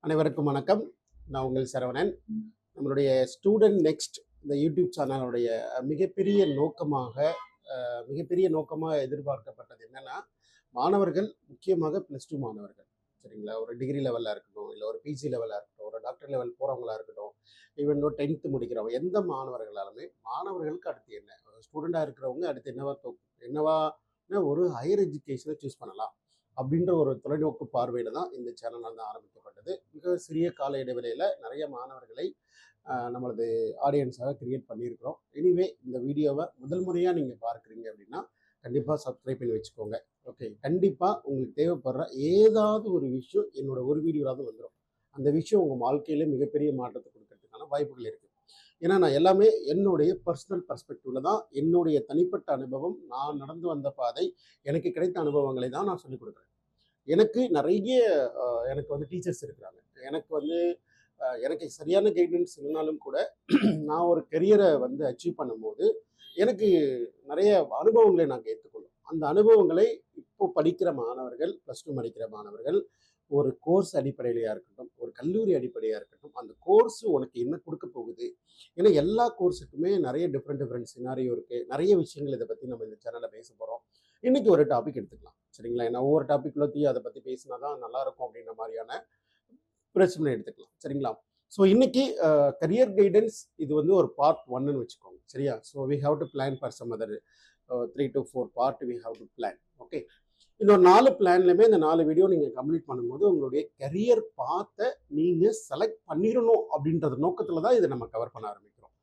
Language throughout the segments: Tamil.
அனைவருக்கும் வணக்கம். நான் உங்கள் சரவணன். நம்மளுடைய ஸ்டூடெண்ட் நெக்ஸ்ட் இந்த யூடியூப் சேனலுடைய மிகப்பெரிய நோக்கமாக மிகப்பெரிய நோக்கமாக எதிர்பார்க்கப்பட்டது என்னன்னா, மாணவர்கள் முக்கியமாக +2 மாணவர்கள் சரிங்களா, ஒரு டிகிரி லெவலில் இருக்கட்டும், இல்லை ஒரு பிஜி லெவலாக இருக்கட்டும், ஒரு டாக்டர் லெவல் போகிறவங்களா இருக்கட்டும், ஈவன் 10th முடிக்கிறவங்க, எந்த மாணவர்களாலுமே மாணவர்களுக்கு அடுத்து என்ன ஸ்டூடெண்டாக இருக்கிறவங்க அடுத்து என்னவா ஒரு ஹையர் எஜுகேஷனை சூஸ் பண்ணலாம் அப்படின்ற ஒரு தொலைநோக்கு பார்வையில தான் இந்த சேனல் வந்து ஆரம்பிக்கப்பட்டது. மிக சிறிய கால இடைவெளியில் நிறைய மாணவர்களை நம்மளது ஆடியன்ஸாக கிரியேட் பண்ணியிருக்கிறோம். எனிவே இந்த வீடியோவை முதல் முறையாக நீங்கள் பார்க்குறீங்க அப்படின்னா கண்டிப்பாக சப்ஸ்கிரைப் பண்ணி வச்சுக்கோங்க. ஓகே, கண்டிப்பாக உங்களுக்கு தேவைப்படுற ஏதாவது ஒரு விஷயம் என்னோட ஒரு வீடியோவாவது வந்துடும். அந்த விஷயம் உங்கள் வாழ்க்கையில மிகப்பெரிய மாற்றத்தை கொடுக்கறதுக்கான வாய்ப்புகள் இருக்குது. ஏன்னா நான் எல்லாமே என்னுடைய பர்சனல் பர்ஸ்பெக்டிவ்ல தான், என்னுடைய தனிப்பட்ட அனுபவம், நான் நடந்து வந்த பாதை, எனக்கு கிடைத்த அனுபவங்களை தான் நான் சொல்லிக் கொடுக்குறேன். எனக்கு நிறைய எனக்கு வந்து டீச்சர்ஸ் இருக்கிறாங்க. எனக்கு வந்து எனக்கு சரியான கைடன்ஸ் இல்லைனாலும் கூட நான் ஒரு கெரியரை வந்து அச்சீவ் பண்ணும்போது எனக்கு நிறைய அனுபவங்களை நாங்கள் ஏற்றுக்கொள்ளும். அந்த அனுபவங்களை இப்போ படிக்கிற மாணவர்கள், +2 படிக்கிற மாணவர்கள், ஒரு கோர்ஸ் அடிப்படையிலையா இருக்கட்டும், ஒரு கல்லூரி அடிப்படையாக இருக்கட்டும், அந்த கோர்ஸ் உனக்கு என்ன கொடுக்க போகுது. ஏன்னா எல்லா கோர்ஸுக்குமே நிறைய டிஃப்ரெண்ட் சினாரியோ இருக்குது. நிறைய விஷயங்கள் இதை பற்றி நம்ம இந்த சேனலில் பேச போகிறோம். இன்னைக்கு ஒரு டாபிக் எடுத்துக்கலாம் சரிங்களா. ஏன்னா ஒவ்வொரு டாபிக்லத்தையும் அதை பற்றி பேசினா தான் நல்லாயிருக்கும் அப்படின்ற மாதிரியான பிரச்சனை எடுத்துக்கலாம் சரிங்களா. ஸோ இன்னைக்கு கரியர் கைடன்ஸ் இது வந்து ஒரு பார்ட் 1ன்னு வச்சுக்கோங்க சரியா. So we have to plan for some other 3 to 4 part we have to plan. Okay, இந்த 4 பிளான்லையுமே இந்த 4 வீடியோ நீங்கள் கம்ப்ளீட் பண்ணும்போது உங்களுடைய கரியர் பாத்தை நீங்கள் செலக்ட் பண்ணிடணும் அப்படின்றது நோக்கத்தில் தான் இதை நம்ம கவர் பண்ண ஆரம்பிக்கிறோம்.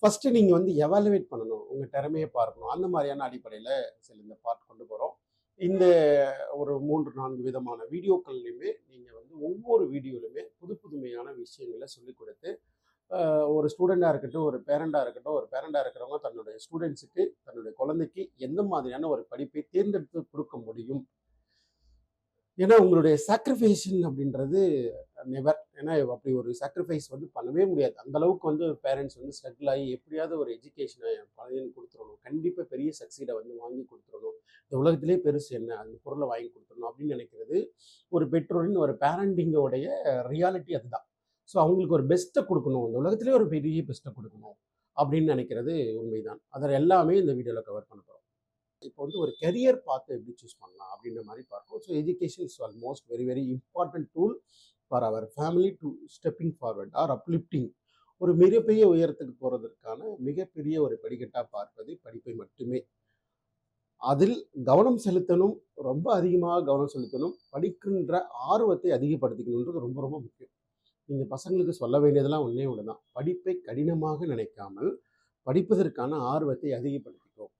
ஃபஸ்ட்டு நீங்கள் வந்து எவாலுவேட் பண்ணணும், உங்கள் திறமையை பார்க்கணும். அந்த மாதிரியான அடிப்படையில் சில இந்த பார்ட் கொண்டு போகிறோம். இந்த ஒரு 3-4 விதமான வீடியோக்கள்லையுமே நீங்கள் வந்து ஒவ்வொரு வீடியோலையுமே புதுமையான விஷயங்களை சொல்லிக் கொடுத்து ஒரு ஸ்டூடெண்டாக இருக்கட்டும், ஒரு பேரண்டாக இருக்கட்டும், ஒரு பேரண்டாக இருக்கிறவங்க தன்னுடைய ஸ்டூடெண்ட்ஸுக்கு, தன்னுடைய குழந்தைக்கு எந்த மாதிரியான ஒரு படிப்பை தேர்ந்தெடுத்து கொடுக்க முடியும். ஏன்னா உங்களுடைய சாக்ரிஃபைஸிங் அப்படின்றது நெவர். ஏன்னா அப்படி ஒரு சாக்ரிஃபைஸ் வந்து பண்ணவே முடியாது. அந்த அளவுக்கு வந்து பேரண்ட்ஸ் வந்து ஸ்ட்ரகிள் ஆகி எப்படியாவது ஒரு எஜுகேஷனை பையனுக்கு கொடுத்துடணும், கண்டிப்பாக பெரிய சக்சீடை வந்து வாங்கி கொடுத்துடணும், இந்த உலகத்திலே பெருசு என்ன அந்த பொருளை வாங்கி கொடுத்துடணும் அப்படின்னு நினைக்கிறது ஒரு பெற்றோரின் ஒரு பேரண்டிங்கோடைய ரியாலிட்டி அதுதான். ஸோ அவங்களுக்கு ஒரு பெஸ்ட்டை கொடுக்கணும், இந்த உலகத்திலே ஒரு பெரிய பெஸ்ட்டை கொடுக்கணும் அப்படின்னு நினைக்கிறது உண்மைதான். அதில் எல்லாமே இந்த வீடியோவில் கவர் பண்ண போகிறோம். இப்போ வந்து ஒரு கெரியர் பார்த்து எப்படி சூஸ் பண்ணலாம் அப்படின்ற மாதிரி பார்ப்போம். So education is almost very important tool for our family to stepping forward or uplifting. ஒரு மிகப்பெரிய உயரத்துக்கு போகிறதுக்கான மிகப்பெரிய ஒரு படிக்கட்டாக பார்ப்பது படிப்பை மட்டுமே. அதில் கவனம் செலுத்தணும், ரொம்ப அதிகமாக கவனம் செலுத்தணும். படிக்கின்ற ஆர்வத்தை அதிகப்படுத்திக்கணுன்றது ரொம்ப முக்கியம். நீங்கள் பசங்களுக்கு சொல்ல வேண்டியதெல்லாம் ஒன்றே ஒன்று தான், படிப்பை கடினமாக நினைக்காமல் படிப்பதற்கான ஆர்வத்தை அதிகப்படுத்திக்கிறோம்.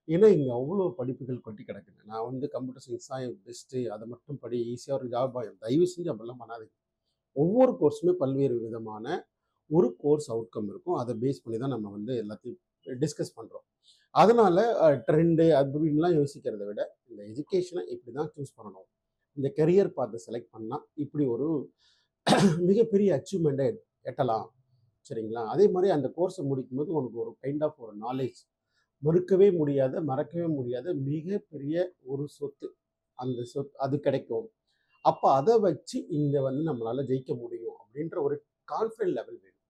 ஏன்னா இங்கே அவ்வளோ படிப்புகள் கொட்டி கிடக்குங்க. நான் வந்து கம்ப்யூட்டர் சயின்ஸ் தான் பெஸ்ட்டு, அதை மட்டும் படி ஈஸியாக ஒரு ஜாப் ஆகும், தயவு செஞ்சு அப்படிலாம் பண்ணாதீங்க. ஒவ்வொரு கோர்ஸுமே பல்வேறு விதமான ஒரு கோர்ஸ் அவுட்கம் இருக்கும். அதை பேஸ் பண்ணி தான் நம்ம வந்து எல்லாத்தையும் டிஸ்கஸ் பண்ணுறோம். அதனால் ட்ரெண்டு அப்படின்லாம் யோசிக்கிறத விட இந்த எஜுகேஷனை இப்படி தான் சூஸ் பண்ணணும், இந்த கெரியர் பார்த்து செலக்ட் பண்ணால் இப்படி ஒரு மிகப்பெரிய அச்சீவ்மெண்ட்டை எட்டலாம் சரிங்களா. அதே மாதிரி அந்த கோர்ஸை முடிக்கும்போது உனக்கு ஒரு கைண்ட் ஆஃப் ஒரு நாலேஜ், மறக்கவே முடியாத மிகப்பெரிய ஒரு சொத்து, அந்த சொத்து அது கிடைக்கும். அப்போ அதை வச்சு இங்கே வந்து நம்மளால் ஜெயிக்க முடியும் அப்படின்ற ஒரு கான்ஃபிடன்ட் லெவல் வேணும்.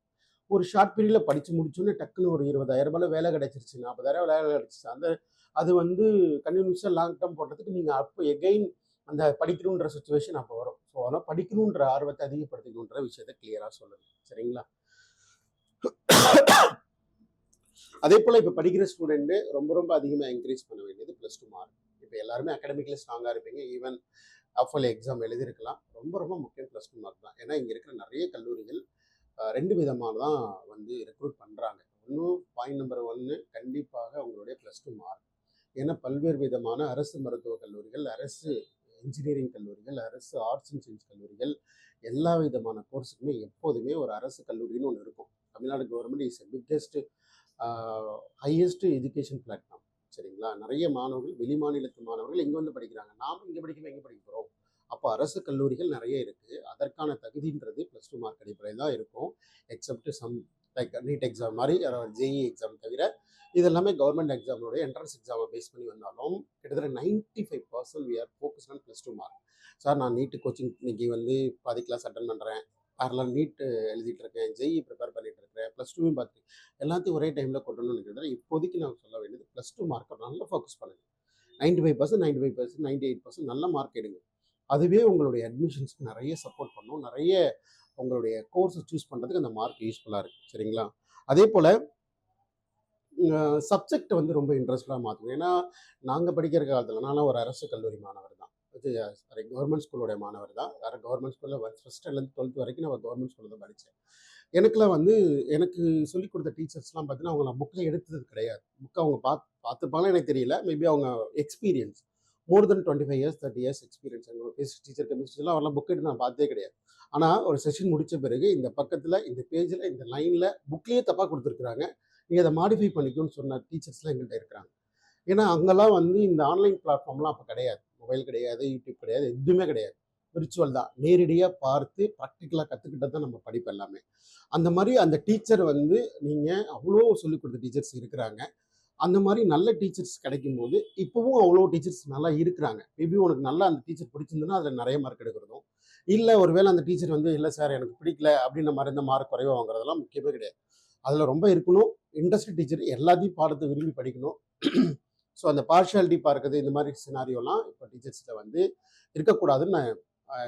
ஒரு ஷார்ட் பீரியடில் படித்து முடிச்சோன்னே டக்குன்னு ஒரு 20,000 வேலை கிடைச்சிருச்சு, 40,000 வேலை கிடைச்சிச்சு, அது வந்து கண்டினியூஸாக லாங் டேர்ம் போடுறதுக்கு நீங்கள் அப்போ எகெயின் அந்த படிக்கணுன்ற சுச்சுவேஷன் அப்போ வரும். ஸோ அதெல்லாம் படிக்கணுன்ற ஆர்வத்தை அதிகப்படுத்திக்கணுன்ற விஷயத்த கிளியராக சொல்லணும் சரிங்களா. அதே போல் இப்போ படிக்கிற ஸ்டூடெண்ட்டு ரொம்ப அதிகமாக என்கரேஜ் பண்ண வேண்டியது +2 மார்க். இப்போ எல்லாருமே அகாடமிக்கில் ஸ்ட்ராங்காக இருப்பீங்க, ஈவன் அஃபல் எக்ஸாம் எழுதியிருக்கலாம். ரொம்ப முக்கியம் +2 மார்க் தான். ஏன்னா இங்கே இருக்கிற நிறைய கல்லூரிகள் 2 விதமாக தான் வந்து ரெக்ரூட் பண்ணுறாங்க. இன்னும் பாயிண்ட் நம்பர் 1 கண்டிப்பாக உங்களுடைய +2 மார்க். ஏன்னா பல்வேறு விதமான அரசு மருத்துவக் கல்லூரிகள், அரசு இன்ஜினியரிங் கல்லூரிகள், அரசு ஆர்ட்ஸ் அண்ட் சயின்ஸ் கல்லூரிகள், எல்லா விதமான கோர்ஸுக்குமே எப்போதுமே ஒரு அரசு கல்லூரின்னு ஒன்று இருக்கும். Tamil Nadu government is biggest highest education platform சரிங்களா. நிறைய மாணவர்கள், வெளி மாநிலத்து மாணவர்கள் இங்கே வந்து படிக்கிறாங்க. நாம் இங்கே படிக்காமல் எங்கே படிக்க போகிறோம். அப்போ அரசு கல்லூரிகள் நிறைய இருக்குது. அதற்கான தகுதின்றது +2 மார்க் அடிப்படையில் தான் இருக்கும். Except some like NEET exam மாதிரி ஜேஇ எக்ஸாம் தவிர இது எல்லாமே கவர்மெண்ட் எக்ஸாமோட என்ட்ரன்ஸ் எக்ஸாமை பேஸ் பண்ணி வந்தாலும் கிட்டத்தட்ட 95% we are focus on +2 mark. Sir நான் நீட்டு கோச்சிங் இன்னைக்கு வந்து பாதி கிளாஸ் அட்டன் பண்ணுறேன், பேரலாக நீட் எழுதிட்டு இருக்கேன், ஜேஇ ப்ரிப்பேர் பண்ணிட்டு இருக்கிறேன், +2வையும் பார்த்து எல்லாத்தையும் ஒரே டைமில் கொட்டணும்னு நினைக்கிறேன். இப்போதைக்கு நான் சொல்ல வேண்டியது +2 மார்க்கை நல்லா ஃபோக்கஸ் பண்ணுங்கள். 95%, 95%, 98% நல்ல மார்க் எடுங்க. அதுவே உங்களுடைய அட்மிஷன்ஸ்க்கு நிறைய சப்போர்ட் பண்ணும். நிறைய உங்களுடைய கோர்ஸை சூஸ் பண்ணுறதுக்கு அந்த மார்க் யூஸ்ஃபுல்லாக இருக்குது. சரிங்களா? அதே போல் சப்ஜெக்ட் வந்து ரொம்ப இன்ட்ரெஸ்டாக மாற்றுங்க. ஏன்னா நாங்கள் படிக்கிற காலத்தில் நானும் ஒரு அரசு கல்லூரி மாணவர் தான், சாரி கவர்மெண்ட் ஸ்கூலோடைய மாணவர் தான். வேறு கவர்மெண்ட் ஸ்கூலில் ஃபஸ்ட் ஸ்டாண்டர்ட்லேருந்து 12th வரைக்கும் நான் கவர்மெண்ட் ஸ்கூலில் தான் படித்தேன். எனக்குலாம் வந்து எனக்கு சொல்லிக் கொடுத்த டீச்சர்ஸ்லாம் பார்த்தீங்கன்னா அவங்க நான் புக்கில் எடுத்தது கிடையாது. புக்கை அவங்க பார்த்துப்பாங்களே எனக்கு தெரியல. மேபி அவங்க எக்ஸ்பீரியன்ஸ் மோர் தென் 25 இயர்ஸ் 30 இயர்ஸ் எக்ஸ்பீரியன்ஸ். எங்களோட ஃபிசிக்ஸ் டீச்சர், கெமிஸ்ட்ரிலாம் அவரெல்லாம் புக் எடுத்து நான் பார்த்தே கிடையாது. ஆனால் ஒரு செஷன் முடித்த பிறகு இந்த பக்கத்தில் இந்த பேஜில் இந்த லைனில் புக்லேயே தப்பாக கொடுத்துருக்குறாங்க, நீங்கள் அதை மாடிஃபை பண்ணிக்கணும்னு சொன்ன டீச்சர்ஸ்லாம் எங்கள்கிட்ட இருக்கிறாங்க. ஏன்னா அங்கெல்லாம் வந்து இந்த ஆன்லைன் பிளாட்ஃபார்ம்லாம் அப்போ கிடையாது. மொபைல் கிடையாது, யூடியூப் கிடையாது, எதுவுமே கிடையாது. விர்ச்சுவல் தான். நேரடியாக பார்த்து ப்ராக்டிக்கலாக கற்றுக்கிட்டது தான் நம்ம படிப்பு எல்லாமே. அந்த மாதிரி அந்த டீச்சர் வந்து நீங்கள் அவ்வளோ சொல்லிக் கொடுத்த டீச்சர்ஸ் இருக்கிறாங்க. அந்த மாதிரி நல்ல டீச்சர்ஸ் கிடைக்கும் போது இப்போவும் அவ்வளோ டீச்சர்ஸ் நல்லா இருக்கிறாங்க. மேபி உனக்கு நல்லா அந்த டீச்சர் பிடிச்சிருந்துன்னா அதில் நிறைய மார்க் எடுக்கிறதும், இல்லை ஒருவேளை அந்த டீச்சர் வந்து இல்லை சார் எனக்கு பிடிக்கல அப்படின்ற மாதிரி இந்த மார்க் குறைவாக வாங்குறதெல்லாம் முக்கியமே கிடையாது. அதில் ரொம்ப இருக்கணும் இன்ட்ரெஸ்ட் டீச்சர், எல்லாத்தையும் பாடத்தை விரும்பி படிக்கணும். ஸோ அந்த பார்ஷியாலிட்டி பார்க்குறது இந்த மாதிரி சினாரியோலாம் இப்போ டீச்சர்ஸில் வந்து இருக்கக்கூடாதுன்னு நான்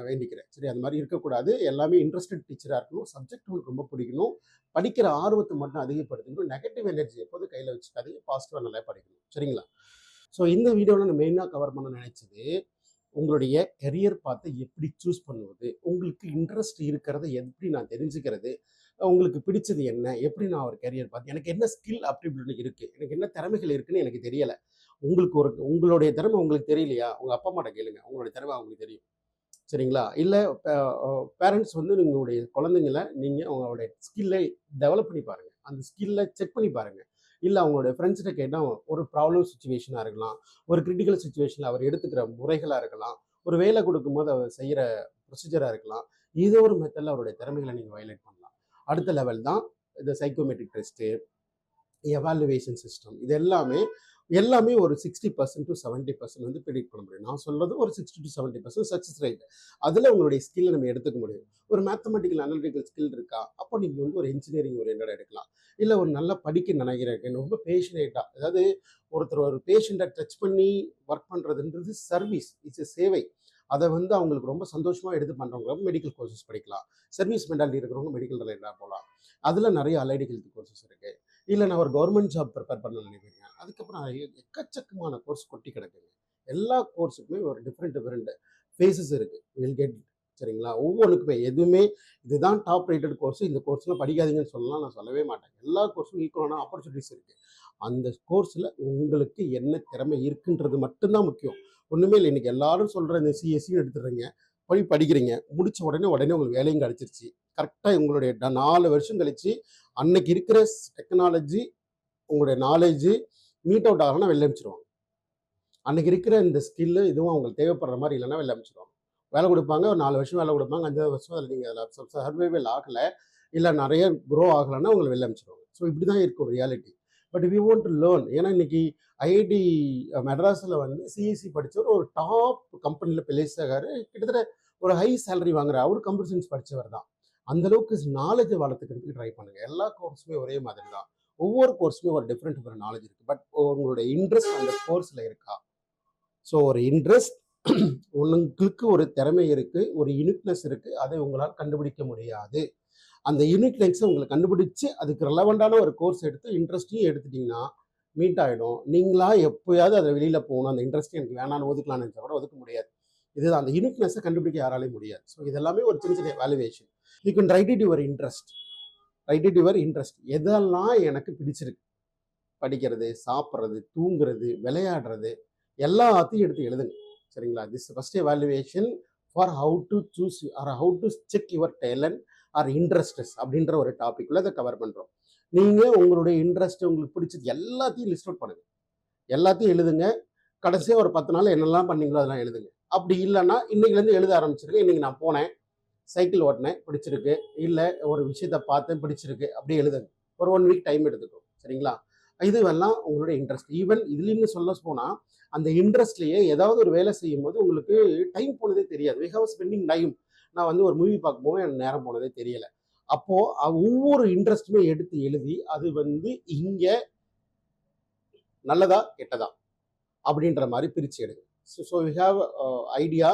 வேண்டிக்கிறேன். சரி, அந்த மாதிரி இருக்கக்கூடாது. எல்லாமே இன்ட்ரெஸ்டட் டீச்சராக இருக்கணும். சப்ஜெக்ட் உங்களுக்கு ரொம்ப பிடிக்கணும். படிக்கிற ஆர்வத்தை மட்டும் அதிகப்படுத்திக்கணும். நெகட்டிவ் எனர்ஜி எப்போதும் கையில் வச்சுக்காதீங்க. பாசிட்டிவாக நல்லா படிக்கணும். சரிங்களா? ஸோ இந்த வீடியோவில் நான் மெயினாக கவர் பண்ண நினைச்சது உங்களுடைய கெரியர் பார்த்து எப்படி சூஸ் பண்ணுவது, உங்களுக்கு இன்ட்ரெஸ்ட் இருக்கிறத எப்படி நான் தெரிஞ்சுக்கிறது, உங்களுக்கு பிடிச்சது என்ன, எப்படி நான் ஒரு கெரியர் பார்த்து எனக்கு என்ன ஸ்கில் அப்டிபிலிட்டி இருக்குது, எனக்கு என்ன திறமைகள் இருக்குன்னு எனக்கு தெரியலை. உங்களுடைய திறமை உங்களுக்கு தெரியலையா, உங்கள் அப்பா அம்மாட்ட கேளுங்க, உங்களுடைய திறமை அவங்களுக்கு தெரியும். சரிங்களா? இல்லை பேரண்ட்ஸ் வந்து உங்களுடைய குழந்தைங்கள நீங்கள் அவங்களுடைய ஸ்கில்லை டெவலப் பண்ணி பாருங்கள், அந்த ஸ்கில்லை செக் பண்ணி பாருங்கள். இல்லை அவங்களுடைய ஃப்ரெண்ட்ஸ்கிட்ட கேட்டால் ஒரு ப்ராப்ளம் சுச்சுவேஷனாக இருக்கலாம், ஒரு கிரிட்டிக்கல் சுச்சுவேஷனில் அவர் எடுத்துக்கிற முறைகளாக இருக்கலாம், ஒரு வேலை கொடுக்கும்போது அவர் செய்கிற ப்ரொசீஜராக இருக்கலாம். ஏதோ ஒரு மெத்தடில் அவருடைய திறமைகளை நீங்கள் வயலேட் பண்ணலாம். அடுத்த லெவல் தான் இந்த சைக்கோமெட்ரிக் டெஸ்ட்டு, எவாலுவேஷன் சிஸ்டம். இது எல்லாமே ஒரு 60% to 70% வந்து ப்ரெடிக்ட் பண்ண முடியும். நான் சொல்கிறது ஒரு 60 to 70% சக்ஸஸ் ரேட். அதில் உங்களுடைய ஸ்கில்லை நம்ம எடுத்துக்க முடியும். ஒரு மேத்தமெட்டிக்கல் அனலிட்டிக்கல் ஸ்கில் இருக்கா, அப்போ நீங்கள் வந்து ஒரு இன்ஜினியரிங் ஓரியன்டாக எடுக்கலாம். இல்லை ஒரு நல்லா படிக்க நினைக்கிறேன், ரொம்ப பேஷனேட்டாக, அதாவது ஒருத்தர் ஒரு பேஷண்ட்டை டச் பண்ணி ஒர்க் பண்ணுறதுன்றது சர்வீஸ், இட்ஸ் சேவை. அதை வந்து அவங்களுக்கு ரொம்ப சந்தோஷமாக எடுத்து பண்ணுறவங்க மெடிக்கல் கோர்சஸ் படிக்கலாம். சர்வீஸ் மென்டாலிட்டி இருக்கிறவங்க மெடிக்கல் ரிலேட்டடாக போகலாம். அதில் நிறைய அலைடு ஹெல்த் கோர்சஸ் இருக்குது. இல்லை நான் ஒரு கவர்மெண்ட் ஜாப் ப்ரிப்பேர் பண்ண நினைக்கிறேன், அதுக்கப்புறம் எக்கச்சக்கமான கோர்ஸ் கொட்டி கிடக்குங்க. எல்லா கோர்ஸுக்குமே ஒரு டிஃப்ரெண்ட் ஃபேஸஸ் இருக்குது. Will get. சரிங்களா? ஒவ்வொன்றுக்குமே எதுவுமே இதுதான் டாப் ரேட்டட் கோர்ஸ், இந்த கோர்ஸ்லாம் படிக்காதீங்கன்னு சொல்லலாம் நான் சொல்லவே மாட்டேன். எல்லா கோர்ஸும் ஈக்குவலான ஆப்பர்ச்சுனிட்டிஸ் இருக்குது. அந்த கோர்ஸில் உங்களுக்கு என்ன திறமை இருக்குன்றது மட்டும்தான் முக்கியம். ஒன்றுமே இல்லை. இன்றைக்கி எல்லாரும் சொல்கிற இந்த சிஎஸ்சின்னு எடுத்துடுறீங்க, போய் படிக்கிறீங்க, முடித்த உடனே உங்களுக்கு வேலையும் கிடச்சிருச்சு. கரெக்டாக உங்களுடைய 4 வருஷம் கழித்து அன்னைக்கு இருக்கிற டெக்னாலஜி உங்களுடைய நாலேஜு மீட் அவுட் ஆகலைன்னா வெளில அனுப்பிச்சிடுவாங்க. அன்றைக்கி இருக்கிற இந்த ஸ்கில்லு இதுவும் அவங்களுக்கு தேவைப்படுற மாதிரி இல்லைன்னா வெளில அனுப்பிச்சிடுவாங்க. வேலை கொடுப்பாங்க, ஒரு 4 வருஷம் வேலை கொடுப்பாங்க, 5 வருஷம் அதில் நீங்கள் அதில் சர்வைவல் ஆகலை, இல்லை நிறைய க்ரோ ஆகலைன்னா உங்களை வெளில அனுப்பிச்சிடுவாங்க. ஸோ இப்படி தான் இருக்கும் reality. But we want to learn. ஏன்னா இன்றைக்கி ஐஐடி மெட்ராஸில் வந்து சிஎஸ்சி படித்தவர் ஒரு டாப் கம்பெனியில் பிளேஸ் ஆகாரு, கிட்டத்தட்ட ஒரு ஹை சேலரி வாங்குற அவர் கம்ப்யூட்டர் சயின்ஸ் படித்தவர் தான். அந்தளவுக்கு நாலேஜை வளர்த்துக்கிறதுக்கு ட்ரை பண்ணுங்கள். எல்லா கோர்ஸுமே ஒரே மாதிரி தான். ஒவ்வொரு கோர்ஸுமே ஒரு டிஃப்ரெண்ட் நாலேஜ் இருக்குது. பட் உங்களுடைய இன்ட்ரெஸ்ட் அந்த கோர்ஸில் இருக்கா? ஸோ ஒரு இன்ட்ரெஸ்ட், உங்களுக்கு ஒரு திறமை இருக்குது, ஒரு யூனிக்னஸ் இருக்குது, அதை உங்களால் கண்டுபிடிக்க முடியாது. அந்த யூனிக்னஸை உங்களை கண்டுபிடிச்சு அதுக்கு ரெலவெண்ட்டான ஒரு கோர்ஸ் எடுத்து இன்ட்ரெஸ்ட்டையும் எடுத்துட்டிங்கன்னா மீட் ஆகிடும். நீங்களா எப்போயாவது அதை வெளியில் போகணும், அந்த இன்ட்ரெஸ்ட் எனக்கு வேணான்னு ஒதுக்கலான்னு நினச்சா கூட ஒதுக்க முடியாது. இதுதான் அந்த யூனிக்னஸை கண்டுபிடிக்க யாராலையும் முடியாது. ஸோ இதெல்லாமே ஒரு சின்ன சின்ன valuation. You can write it your interest. எதெல்லாம் எனக்கு பிடிச்சிருக்கு, படிக்கிறது, சாப்பிட்றது, தூங்குறது, விளையாடுறது, எல்லாத்தையும் எடுத்து எழுதுங்க. சரிங்களா? This first evaluation for how to choose or how to check your talent or interests அப்படின்ற ஒரு டாபிக்ல அதை கவர் பண்ணுறோம். நீங்கள் உங்களுடைய இன்ட்ரெஸ்ட், உங்களுக்கு பிடிச்சது எல்லாத்தையும் லிஸ்ட் அவுட் பண்ணுங்கள், எல்லாத்தையும் எழுதுங்க. கடைசியாக ஒரு 10 நாள் என்னெல்லாம் பண்ணீங்களோ அதெல்லாம் எழுதுங்க. அப்படி இல்லைன்னா இன்னைக்குலேருந்து எழுத ஆரம்பிச்சிருக்கேன். இன்றைக்கி நான் போனேன், சைக்கிள் ஓட்டினேன், பிடிச்சிருக்கு, இல்லை ஒரு விஷயத்தை பார்த்தேன் பிடிச்சிருக்கு, அப்படியே எழுதுங்க. ஒரு 1 வீக் டைம் எடுத்துக்கும். சரிங்களா? இதுவெல்லாம் உங்களுடைய இன்ட்ரெஸ்ட். ஈவன் இதுலயும் சொல்ல போனா, அந்த இன்ட்ரெஸ்ட்லயே ஏதாவது ஒரு வேலை செய்யும்போது உங்களுக்கு டைம் போனதே தெரியாது. We have spending time. நான் வந்து ஒரு மூவி பார்க்கும்போது எனக்கு நேரம் போனதே தெரியல. அப்போ ஒவ்வொரு இன்ட்ரெஸ்ட்டுமே எடுத்து எழுதி, அது வந்து இங்க நல்லதா? கெட்டதா? அப்படின்ற மாரி பிரிச்சு எடுங்க. So we have idea.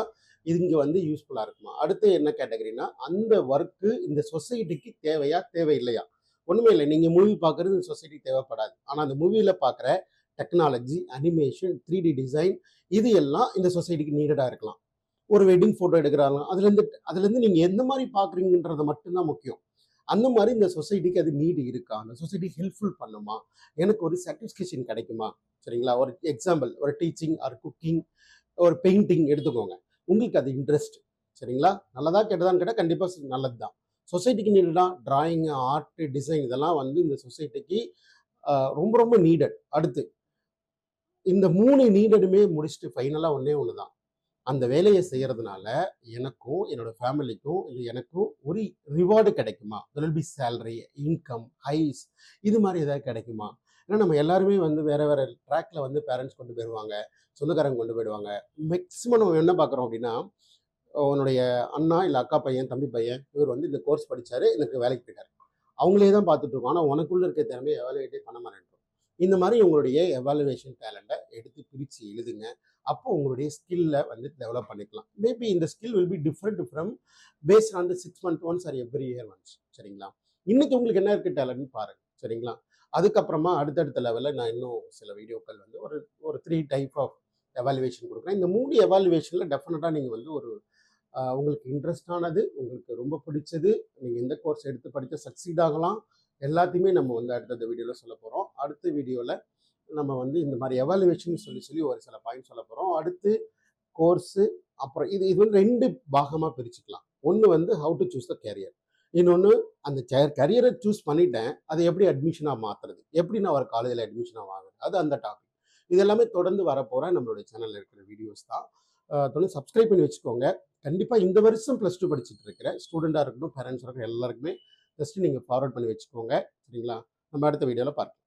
இது இங்க வந்து யூஸ்ஃபுல்லா இருக்குமா? அடுத்து என்ன கேட்டகரினா, அந்த ஒர்க்கு இந்த சொசைட்டிக்கு தேவையா? தேவையில்லையா? ஒண்ணுமே இல்ல. நீங்க மூவி பார்க்குறது இந்த சொசைட்டிக்கு தேவைப்படாது. ஆனா அந்த மூவில பார்க்குற டெக்னாலஜி, அனிமேஷன், 3D டிசைன் இது எல்லாம் இந்த சொசைட்டிக்கு நீடடா இருக்கலாம். ஒரு வெட்டிங் ஃபோட்டோ எடுக்குறாங்க. அதுலேருந்து நீங்க எந்த மாரி பார்க்குறீங்கன்றது மட்டும் தான் முக்கியம். அந்த மாரி இந்த சொசைட்டிக்கு அது நீடு இருக்கா? அந்த சொசைட்டிக்கு ஹெல்ப்ஃபுல் பண்ணுமா? எனக்கு ஒரு சாட்டிஸ்ஃபேக்ஷன் கிடைக்குமா? சரிங்களா? ஒரு எக்ஸாம்பிள் ஒரு டீச்சிங் ஆர் குக்கிங், ஒரு பெயிண்டிங் எடுத்துக்கோங்க. உங்களுக்கு அது இன்ட்ரெஸ்ட். சரிங்களா? நல்லதா கெட்டதான்னு கேட்டா கண்டிப்பா நல்லது தான். சொசைட்டிக்கு நீடுனா டிராயிங், ஆர்ட், டிசைன் இதெல்லாம் வந்து இந்த சொசைட்டிக்கு ரொம்ப ரொம்ப நீடட். அடுத்து இந்த 3 நீடடுமே முடிச்சுட்டு ஃபைனலா ஒண்ணே ஒண்ணு தான். அந்த வேலையை செய்யறதுனால எனக்கும் என்னோட ஃபேமிலிக்கும் இது எனக்கும் ஒரு ரிவார்டு கிடைக்குமா? There will be salary, income, hikes இது மாதிரி ஏதாவது கிடைக்குமா? ஏன்னா நம்ம எல்லாருமே வந்து வேற வேற ட்ராக்ல வந்து பேரண்ட்ஸ் கொண்டு போயிடுவாங்க, சொந்தக்காரங்க கொண்டு போயிடுவாங்க. மேக்ஸிமம் நம்ம என்ன பார்க்குறோம் அப்படின்னா, உன்னுடைய அண்ணா இல்லை அக்கா பையன், தம்பி பையன் இவர் வந்து இந்த கோர்ஸ் படிச்சாரு, எனக்கு வேலைக்கு போயிட்டாரு. அவங்களே தான் பார்த்துட்டு இருக்கோம். ஆனால் உனக்குள்ள இருக்க திறமையை எவாலுவேட்டே பண்ண மாட்டேன்றோம். இந்த மாதிரி உங்களுடைய எவாலுவேஷன் டேலண்ட்டை எடுத்து பிரித்து எழுதுங்க. அப்போ உங்களுடைய ஸ்கில்லை வந்து டெவலப் பண்ணிக்கலாம். மேபி இந்த skill will be different from past on the 6 month once or every year once. சரிங்களா? இன்னைக்கு உங்களுக்கு என்ன இருக்குது டேலண்ட்னு பாருங்க. சரிங்களா? அதுக்கப்புறமா அடுத்தடுத்த லெவலில் நான் இன்னும் சில வீடியோக்கள் வந்து ஒரு ஒரு 3 டைப் ஆஃப் எவாலுவேஷன் கொடுக்குறேன். இந்த 3 எவாலுவேஷனில் டெஃபினட்டாக நீங்கள் வந்து ஒரு உங்களுக்கு இன்ட்ரெஸ்டானது, உங்களுக்கு ரொம்ப பிடிச்சது, நீங்கள் எந்த கோர்ஸ் எடுத்து படித்து சக்சீட் ஆகலாம், எல்லாத்தையுமே நம்ம வந்து அடுத்தடுத்த வீடியோவில் சொல்ல போகிறோம். அடுத்த வீடியோவில் நம்ம வந்து இந்த மாதிரி எவாலுவேஷன் சொல்லி சொல்லி ஒரு சில பாயிண்ட் சொல்ல போகிறோம். அடுத்து கோர்ஸு, அப்புறம் இது இது வந்து 2 பாகமாக பிரிச்சுக்கலாம். ஒன்று வந்து how to choose the career. இன்னொன்று அந்த கரியரை சூஸ் பண்ணிட்டேன், அதை எப்படி அட்மிஷனாக மாற்றுறது, எப்படி நான் ஒரு காலேஜில் அட்மிஷனாக வாங்குறது, அது அந்த டாபிக். இது எல்லாமே தொடர்ந்து வரப்போகிற நம்மளுடைய சேனலில் இருக்கிற வீடியோஸ் தான். தொடர்ந்து சப்ஸ்கிரைப் பண்ணி வச்சுக்கோங்க. கண்டிப்பாக இந்த வருஷம் +2 படிச்சுட்டு இருக்கிற ஸ்டூடெண்ட்டாக இருக்கட்டும், பேரண்ட்ஸாக இருக்கட்டும் எல்லாருக்குமே ஜஸ்ட் நீங்கள் ஃபார்வர்ட் பண்ணி வச்சுக்கோங்க. சரிங்களா? நம்ம அடுத்த வீடியோவில் பார்க்கலாம்.